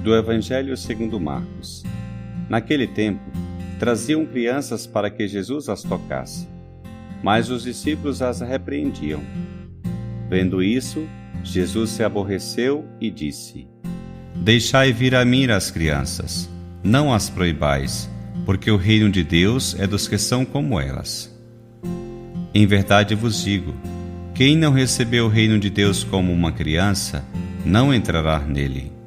do Evangelho segundo Marcos. Naquele tempo, traziam crianças para que Jesus as tocasse, mas os discípulos as repreendiam. Vendo isso, Jesus se aborreceu e disse: Deixai vir a mim as crianças, não as proibais, porque o reino de Deus é dos que são como elas. Em verdade vos digo, quem não recebeu o reino de Deus como uma criança, não entrará nele.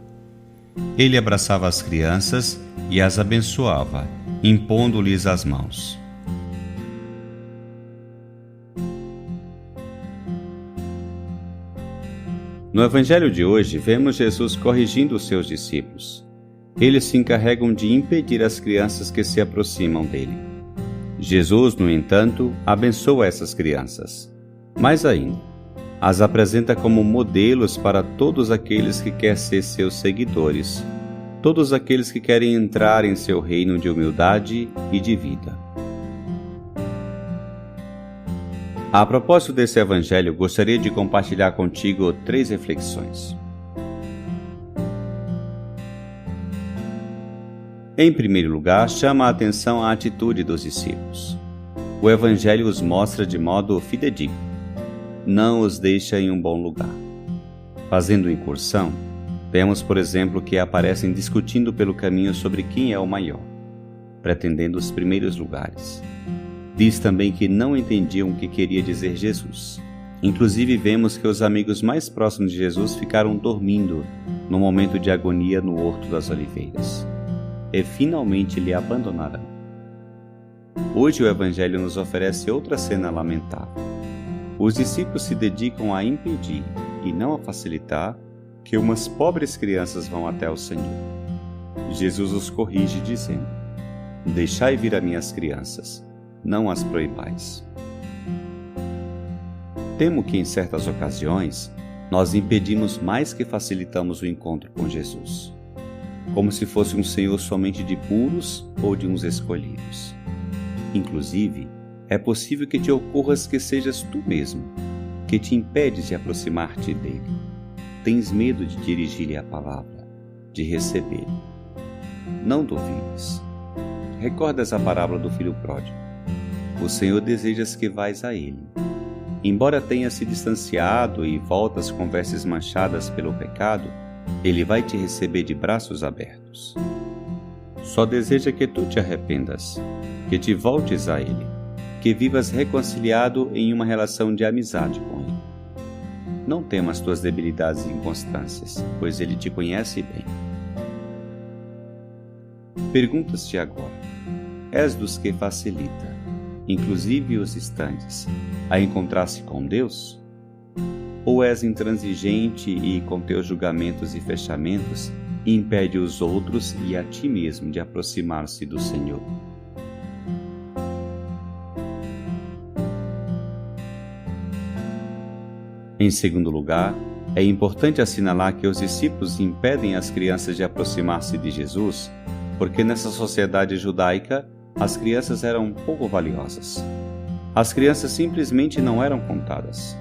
Ele abraçava as crianças e as abençoava, impondo-lhes as mãos. No Evangelho de hoje, vemos Jesus corrigindo os seus discípulos. Eles se encarregam de impedir as crianças que se aproximam dele. Jesus, no entanto, abençoa essas crianças. Mais ainda, as apresenta como modelos para todos aqueles que querem ser seus seguidores, todos aqueles que querem entrar em seu reino de humildade e de vida. A propósito desse evangelho, gostaria de compartilhar contigo 3 reflexões. Em primeiro lugar, chama a atenção a atitude dos discípulos. O evangelho os mostra de modo fidedigno. Não os deixa em um bom lugar. Fazendo incursão, vemos, por exemplo, que aparecem discutindo pelo caminho sobre quem é o maior, pretendendo os primeiros lugares. Diz também que não entendiam o que queria dizer Jesus. Inclusive, vemos que os amigos mais próximos de Jesus ficaram dormindo no momento de agonia no Horto das Oliveiras. E finalmente lhe abandonaram. Hoje o Evangelho nos oferece outra cena lamentável. Os discípulos se dedicam a impedir, e não a facilitar, que umas pobres crianças vão até o Senhor. Jesus os corrige dizendo: Deixai vir a mim as crianças, não as proibais. Temo que em certas ocasiões nós impedimos mais que facilitamos o encontro com Jesus, como se fosse um Senhor somente de puros ou de uns escolhidos. Inclusive, é possível que te ocorras que sejas tu mesmo, que te impedes de aproximar-te dele. Tens medo de dirigir-lhe a palavra, de recebê-lo. Não duvides. Recordas a parábola do filho pródigo. O Senhor deseja que vais a ele. Embora tenha se distanciado e voltas com vestes manchadas pelo pecado, ele vai te receber de braços abertos. Só deseja que tu te arrependas, que te voltes a ele, que vivas reconciliado em uma relação de amizade com ele. Não temas tuas debilidades e inconstâncias, pois ele te conhece bem. Perguntas-te agora: és dos que facilita, inclusive os distantes, a encontrar-se com Deus? Ou és intransigente e, com teus julgamentos e fechamentos, impede os outros e a ti mesmo de aproximar-se do Senhor? Em segundo lugar, é importante assinalar que os discípulos impedem as crianças de aproximar-se de Jesus, porque nessa sociedade judaica, as crianças eram pouco valiosas. As crianças simplesmente não eram contadas.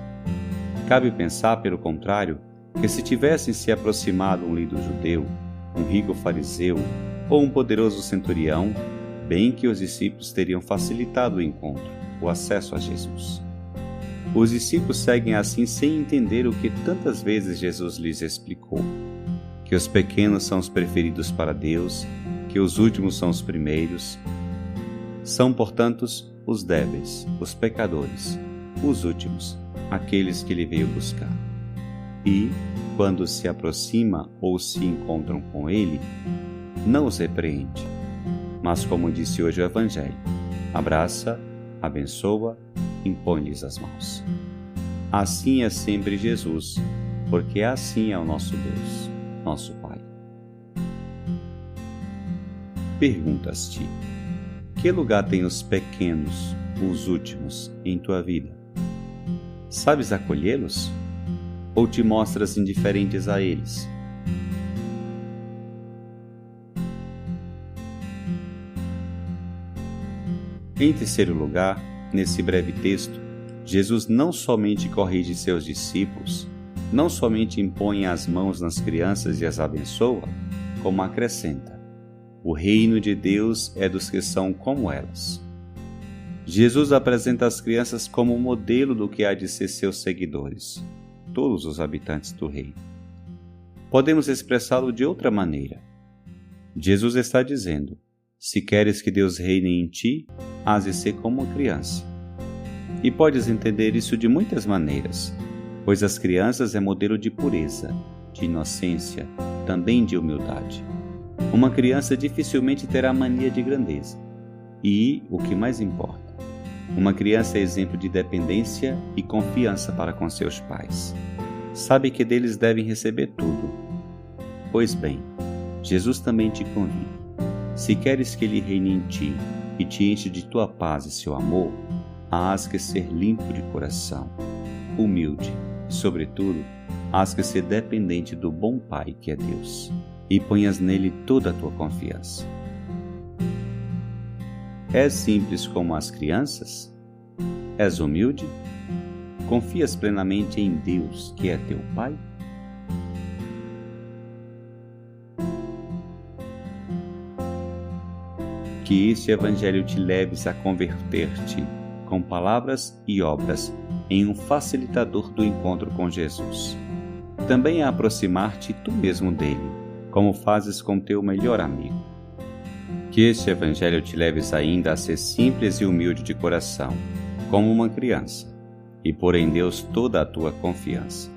Cabe pensar, pelo contrário, que se tivessem se aproximado um líder judeu, um rico fariseu ou um poderoso centurião, bem que os discípulos teriam facilitado o encontro, o acesso a Jesus. Os discípulos seguem assim sem entender o que tantas vezes Jesus lhes explicou: que os pequenos são os preferidos para Deus, que os últimos são os primeiros. São, portanto, os débeis, os pecadores, os últimos, aqueles que ele veio buscar. E, quando se aproxima ou se encontram com ele, não os repreende, mas, como disse hoje o Evangelho, abraça, abençoa, impõe-lhes as mãos. Assim é sempre Jesus, porque assim é o nosso Deus, nosso Pai. Perguntas-te: que lugar têm os pequenos, os últimos, em tua vida? Sabes acolhê-los? Ou te mostras indiferentes a eles? Em terceiro lugar, nesse breve texto, Jesus não somente corrige seus discípulos, não somente impõe as mãos nas crianças e as abençoa, como acrescenta: o reino de Deus é dos que são como elas. Jesus apresenta as crianças como modelo do que há de ser seus seguidores, todos os habitantes do reino. Podemos expressá-lo de outra maneira. Jesus está dizendo: se queres que Deus reine em ti, has de ser como uma criança. E podes entender isso de muitas maneiras, pois as crianças é modelo de pureza, de inocência, também de humildade. Uma criança dificilmente terá mania de grandeza. E, o que mais importa, uma criança é exemplo de dependência e confiança para com seus pais. Sabe que deles devem receber tudo. Pois bem, Jesus também te convida. Se queres que Ele reine em ti e te enche de tua paz e seu amor, hás que ser limpo de coração, humilde, e, sobretudo, hás que ser dependente do bom Pai que é Deus, e ponhas nele toda a tua confiança. És simples como as crianças? És humilde? Confias plenamente em Deus, que é teu Pai? Que este Evangelho te leves a converter-te, com palavras e obras, em um facilitador do encontro com Jesus. Também a aproximar-te tu mesmo dele, como fazes com teu melhor amigo. Que este Evangelho te leves ainda a ser simples e humilde de coração, como uma criança, e pôr em Deus toda a tua confiança.